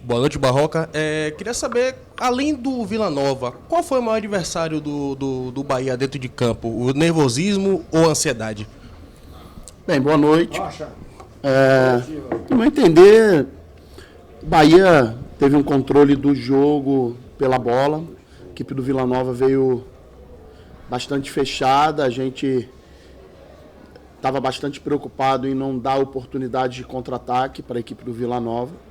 Boa noite, Barroca. Queria saber, além do Vila Nova, qual foi o maior adversário do Bahia dentro de campo? O nervosismo ou a ansiedade? Bem, boa noite. No meu entender, o Bahia teve um controle do jogo pela bola. A equipe do Vila Nova veio bastante fechada. A gente estava bastante preocupado em não dar oportunidade de contra-ataque para a equipe do Vila Nova.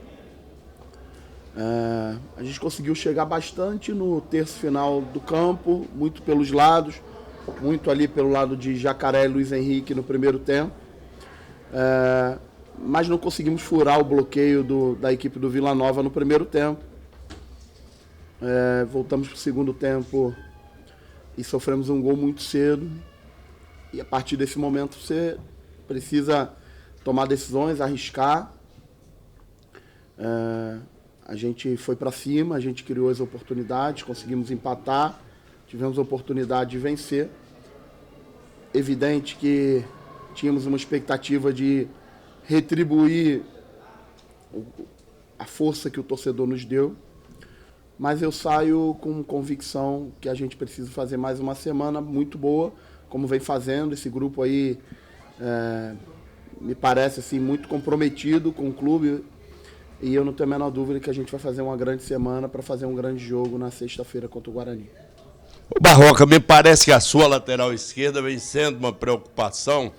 A gente conseguiu chegar bastante no terço final do campo, muito pelos lados, muito ali pelo lado de Jacaré e Luiz Henrique no primeiro tempo. Mas não conseguimos furar o bloqueio da equipe do Vila Nova no primeiro tempo. Voltamos para o segundo tempo e sofremos um gol muito cedo. E a partir desse momento você precisa tomar decisões, arriscar. A gente foi para cima, a gente criou as oportunidades, conseguimos empatar, tivemos a oportunidade de vencer. Evidente que tínhamos uma expectativa de retribuir a força que o torcedor nos deu, mas eu saio com convicção que a gente precisa fazer mais uma semana muito boa, como vem fazendo. Esse grupo aí me parece assim, muito comprometido com o clube, e eu não tenho a menor dúvida que a gente vai fazer uma grande semana para fazer um grande jogo na sexta-feira contra o Guarani. Barroca, me parece que a sua lateral esquerda vem sendo uma preocupação,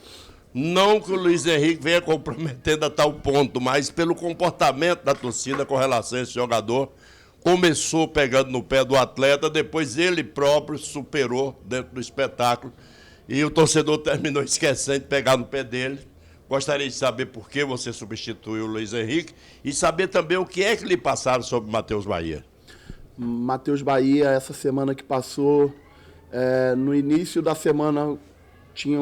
não que o Luiz Henrique venha comprometendo a tal ponto, mas pelo comportamento da torcida com relação a esse jogador. Começou pegando no pé do atleta, depois ele próprio superou dentro do espetáculo e o torcedor terminou esquecendo de pegar no pé dele. Gostaria de saber por que você substituiu o Luiz Henrique e saber também o que é que lhe passaram sobre o Matheus Bahia. Matheus Bahia, essa semana que passou, no início da semana tinha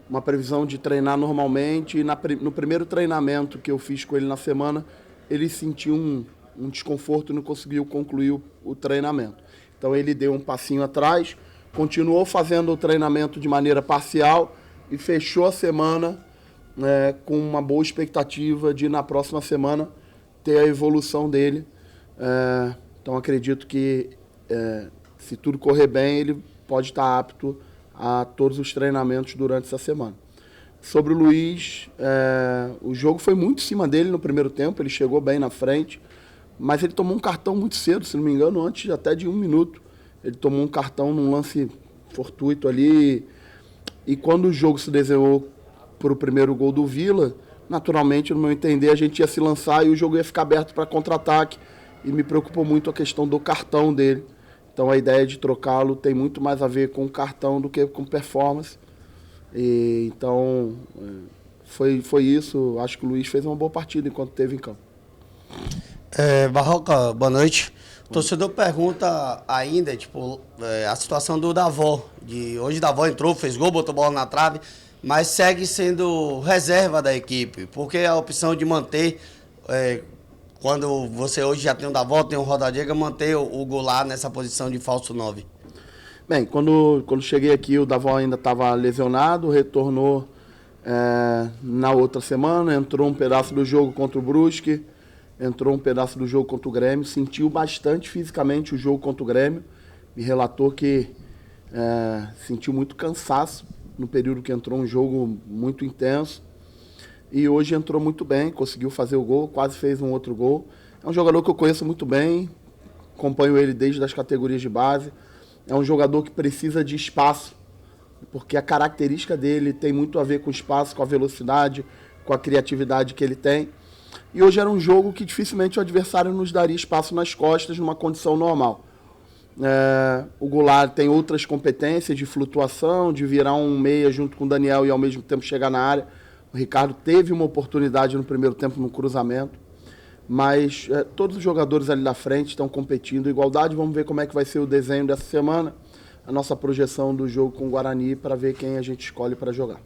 uma previsão de treinar normalmente, e no primeiro treinamento que eu fiz com ele na semana, ele sentiu um desconforto e não conseguiu concluir o treinamento. Então ele deu um passinho atrás, continuou fazendo o treinamento de maneira parcial e fechou a semana com uma boa expectativa de, na próxima semana, ter a evolução dele. Então acredito que, se tudo correr bem, ele pode estar apto a todos os treinamentos durante essa semana. Sobre o Luiz, o jogo foi muito em cima dele no primeiro tempo, ele chegou bem na frente, mas ele tomou um cartão muito cedo, se não me engano, antes até de 1 minuto. Ele tomou um cartão num lance fortuito ali, e quando o jogo se desenhou para o primeiro gol do Vila, naturalmente, no meu entender, a gente ia se lançar e o jogo ia ficar aberto para contra-ataque, e me preocupou muito a questão do cartão dele. Então a ideia de trocá-lo tem muito mais a ver com cartão do que com performance. Então foi isso. Acho que o Luiz fez uma boa partida enquanto esteve em campo. Barroca, boa noite. O torcedor pergunta ainda, a situação do Davó. Hoje o Davó entrou, fez gol, botou bola na trave, mas segue sendo reserva da equipe. Porque a opção de manter, quando você hoje já tem o Davó, tem o Rodallega, manter o Goulart nessa posição de falso 9? Bem, quando cheguei aqui, o Davó ainda estava lesionado, retornou na outra semana, entrou um pedaço do jogo contra o Brusque, entrou um pedaço do jogo contra o Grêmio, sentiu bastante fisicamente o jogo contra o Grêmio, me relatou que sentiu muito cansaço no período que entrou, um jogo muito intenso, e hoje entrou muito bem, conseguiu fazer o gol, quase fez um outro gol. É um jogador que eu conheço muito bem, acompanho ele desde as categorias de base, é um jogador que precisa de espaço, porque a característica dele tem muito a ver com o espaço, com a velocidade, com a criatividade que ele tem. E hoje era um jogo que dificilmente o adversário nos daria espaço nas costas numa condição normal. O Goulart tem outras competências de flutuação, de virar um meia junto com o Daniel e ao mesmo tempo chegar na área. O Ricardo teve uma oportunidade no primeiro tempo no cruzamento, mas todos os jogadores ali da frente estão competindo. Igualdade, vamos ver como é que vai ser o desenho dessa semana, a nossa projeção do jogo com o Guarani, para ver quem a gente escolhe para jogar.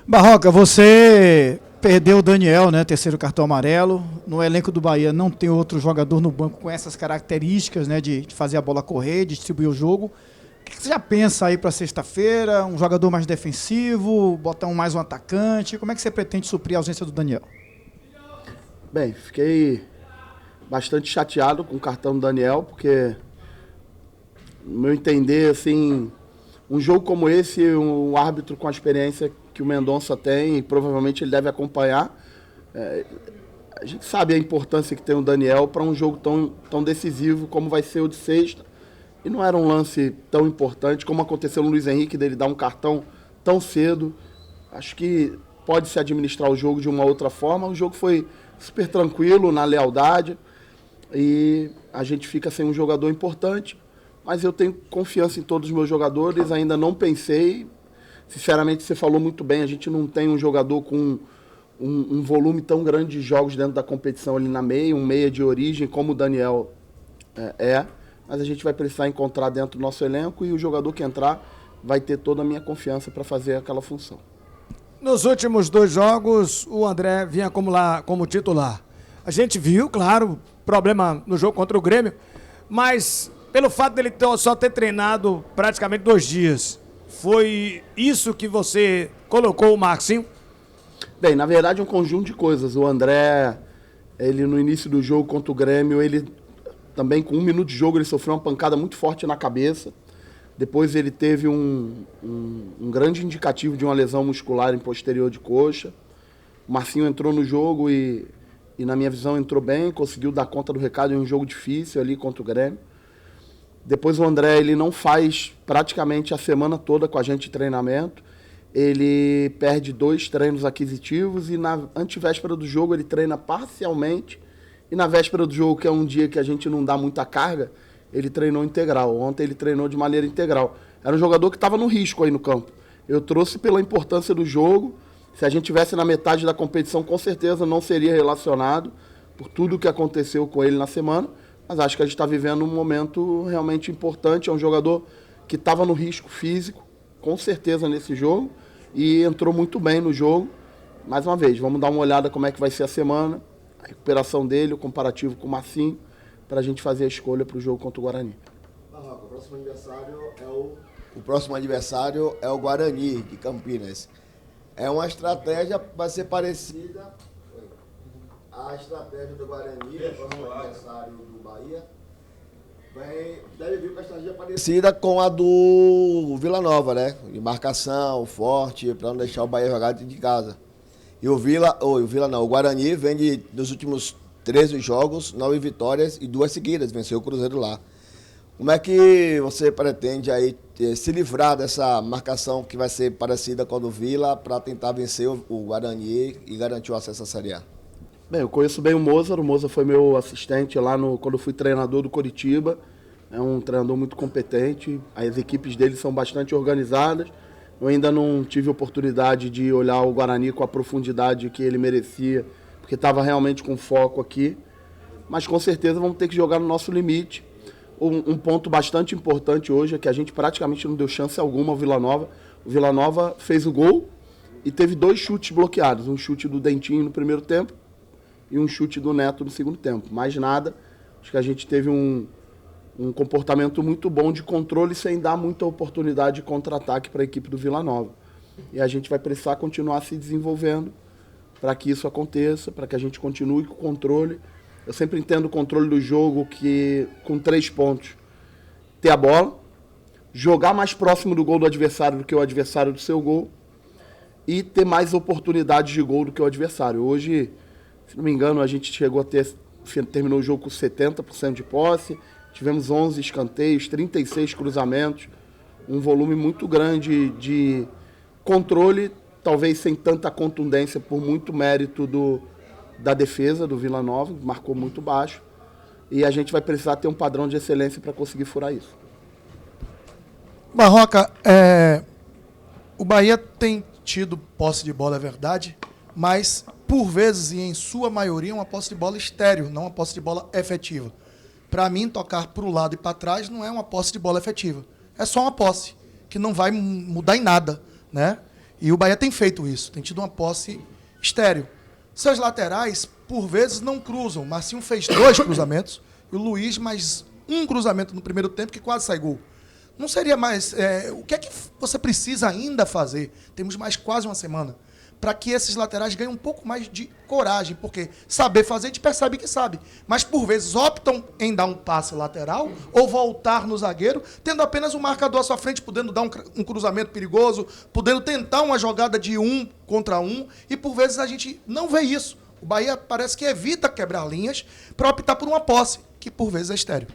Barroca, você perdeu o Daniel, né, terceiro cartão amarelo. No elenco do Bahia não tem outro jogador no banco com essas características, né, de fazer a bola correr, distribuir o jogo. O que você já pensa aí para sexta-feira? Um jogador mais defensivo, botar mais um atacante? Como é que você pretende suprir a ausência do Daniel? Bem, fiquei bastante chateado com o cartão do Daniel, porque, no meu entender, assim, um jogo como esse, um árbitro com a experiência que o Mendonça tem, e provavelmente ele deve acompanhar, a gente sabe a importância que tem o Daniel para um jogo tão decisivo como vai ser o de sexta. E não era um lance tão importante como aconteceu no Luiz Henrique, dele dar um cartão tão cedo. Acho que pode-se administrar o jogo de uma outra forma. O jogo foi super tranquilo, na lealdade, e a gente fica sem um jogador importante. Mas eu tenho confiança em todos os meus jogadores, ainda não pensei. Sinceramente, você falou muito bem, a gente não tem um jogador com um volume tão grande de jogos dentro da competição ali na meia, um meia de origem como o Daniel mas a gente vai precisar encontrar dentro do nosso elenco, e o jogador que entrar vai ter toda a minha confiança para fazer aquela função. Nos últimos 2 jogos, o André vinha como titular. A gente viu, claro, problema no jogo contra o Grêmio, mas pelo fato dele só ter treinado praticamente 2 dias, foi isso que você colocou o Marcinho? Bem, na verdade é um conjunto de coisas. O André, ele no início do jogo contra o Grêmio, ele também com 1 minuto de jogo, ele sofreu uma pancada muito forte na cabeça. Depois ele teve um grande indicativo de uma lesão muscular em posterior de coxa. O Marcinho entrou no jogo e na minha visão entrou bem, conseguiu dar conta do recado em um jogo difícil ali contra o Grêmio. Depois o André, ele não faz praticamente a semana toda com a gente de treinamento. Ele perde 2 treinos aquisitivos e na antevéspera do jogo ele treina parcialmente. E na véspera do jogo, que é um dia que a gente não dá muita carga, ele treinou integral. Ontem ele treinou de maneira integral. Era um jogador que estava no risco aí no campo. Eu trouxe pela importância do jogo. Se a gente tivesse na metade da competição, com certeza não seria relacionado por tudo que aconteceu com ele na semana. Mas acho que a gente está vivendo um momento realmente importante. É um jogador que estava no risco físico, com certeza, nesse jogo. E entrou muito bem no jogo. Mais uma vez, vamos dar uma olhada como é que vai ser a semana. A recuperação dele, o comparativo com o Marcinho, para a gente fazer a escolha para o jogo contra o Guarani. O próximo adversário é o Guarani, de Campinas. É uma estratégia que vai ser parecida à estratégia do Guarani, o próximo adversário do Bahia. Deve vir com a estratégia parecida com a do Vila Nova, né? De marcação, forte, para não deixar o Bahia jogar dentro de casa. E o Guarani vem dos últimos 13 jogos, 9 vitórias e 2 seguidas, venceu o Cruzeiro lá. Como é que você pretende aí se livrar dessa marcação que vai ser parecida com a do Vila para tentar vencer o Guarani e garantir o acesso à Série A? Bem, eu conheço bem o Mozart foi meu assistente lá quando eu fui treinador do Coritiba. É um treinador muito competente, as equipes dele são bastante organizadas. Eu ainda não tive oportunidade de olhar o Guarani com a profundidade que ele merecia, porque estava realmente com foco aqui. Mas com certeza vamos ter que jogar no nosso limite. Um ponto bastante importante hoje é que a gente praticamente não deu chance alguma ao Vila Nova. O Vila Nova fez o gol e teve 2 chutes bloqueados. Um chute do Dentinho no primeiro tempo e um chute do Neto no segundo tempo. Mais nada. Acho que a gente teve um comportamento muito bom de controle sem dar muita oportunidade de contra-ataque para a equipe do Vila Nova. E a gente vai precisar continuar se desenvolvendo para que isso aconteça, para que a gente continue com o controle. Eu sempre entendo o controle do jogo que com 3 pontos. Ter a bola, jogar mais próximo do gol do adversário do que o adversário do seu gol e ter mais oportunidades de gol do que o adversário. Hoje, se não me engano, a gente terminou o jogo com 70% de posse. Tivemos 11 escanteios, 36 cruzamentos, um volume muito grande de controle, talvez sem tanta contundência, por muito mérito da defesa do Vila Nova, que marcou muito baixo. E a gente vai precisar ter um padrão de excelência para conseguir furar isso. Barroca, o Bahia tem tido posse de bola, é verdade, mas por vezes e em sua maioria uma posse de bola estéril, não uma posse de bola efetiva. Para mim, tocar para o lado e para trás não é uma posse de bola efetiva. É só uma posse, que não vai mudar em nada, né? E o Bahia tem feito isso, tem tido uma posse estéril. Seus laterais, por vezes, não cruzam. O Marcinho fez 2 cruzamentos e o Luiz mais um cruzamento no primeiro tempo que quase sai gol. Não seria mais... o que é que você precisa ainda fazer? Temos mais quase uma semana para que esses laterais ganhem um pouco mais de coragem, porque saber fazer a gente percebe que sabe, mas por vezes optam em dar um passe lateral ou voltar no zagueiro, tendo apenas um marcador à sua frente, podendo dar um cruzamento perigoso, podendo tentar uma jogada de 1 contra 1, e por vezes a gente não vê isso. O Bahia parece que evita quebrar linhas para optar por uma posse, que por vezes é estéril.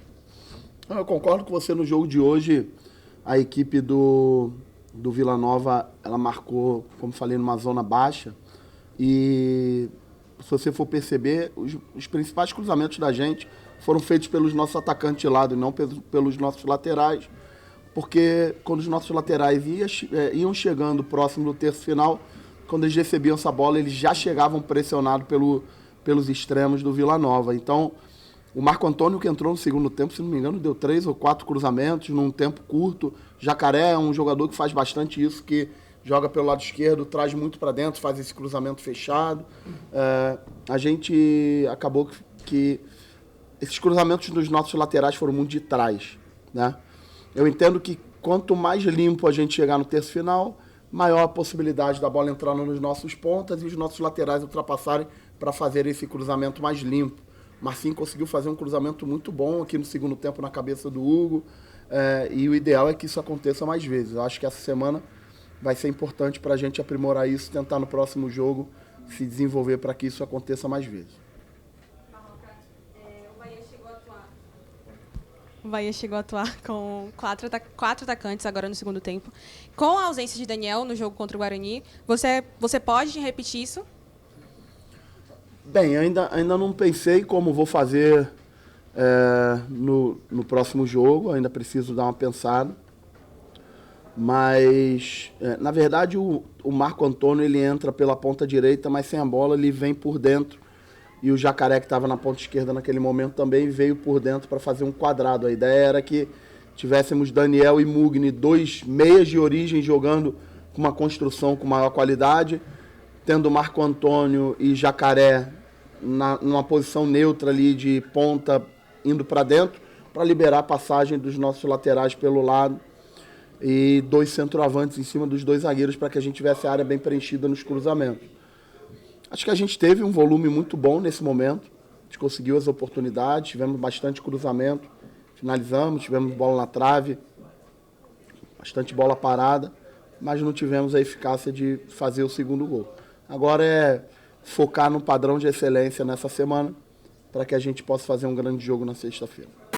Eu concordo com você. No jogo de hoje, a equipe do Vila Nova, ela marcou, como falei, numa zona baixa. E se você for perceber, os principais cruzamentos da gente foram feitos pelos nossos atacantes de lado e não pelos nossos laterais. Porque quando os nossos laterais iam chegando próximo do terço final, quando eles recebiam essa bola, eles já chegavam pressionados pelos extremos do Vila Nova. Então, o Marco Antônio, que entrou no segundo tempo, se não me engano, deu 3 ou 4 cruzamentos num tempo curto. Jacaré é um jogador que faz bastante isso, que joga pelo lado esquerdo, traz muito para dentro, faz esse cruzamento fechado. A gente acabou que esses cruzamentos dos nossos laterais foram muito de trás, né? Eu entendo que quanto mais limpo a gente chegar no terço final, maior a possibilidade da bola entrar nos nossos pontas e os nossos laterais ultrapassarem para fazer esse cruzamento mais limpo. Marcinho conseguiu fazer um cruzamento muito bom aqui no segundo tempo na cabeça do Hugo, e o ideal é que isso aconteça mais vezes. Eu acho que essa semana vai ser importante para a gente aprimorar isso, tentar no próximo jogo se desenvolver para que isso aconteça mais vezes. O Bahia chegou a atuar com 4 atacantes agora no segundo tempo. Com a ausência de Daniel no jogo contra o Guarani, você pode repetir isso? Bem, ainda não pensei como vou fazer no próximo jogo, ainda preciso dar uma pensada. Mas, na verdade, o Marco Antônio ele entra pela ponta direita, mas sem a bola ele vem por dentro. E o Jacaré, que estava na ponta esquerda naquele momento, também veio por dentro para fazer um quadrado. A ideia era que tivéssemos Daniel e Mugni, 2 meias de origem, jogando com uma construção com maior qualidade, tendo Marco Antônio e Jacaré numa posição neutra ali de ponta, indo para dentro, para liberar a passagem dos nossos laterais pelo lado, e 2 centroavantes em cima dos 2 zagueiros para que a gente tivesse a área bem preenchida nos cruzamentos. Acho que a gente teve um volume muito bom nesse momento, a gente conseguiu as oportunidades, tivemos bastante cruzamento, finalizamos, tivemos bola na trave, bastante bola parada, mas não tivemos a eficácia de fazer o segundo gol. Agora é focar no padrão de excelência nessa semana, para que a gente possa fazer um grande jogo na sexta-feira.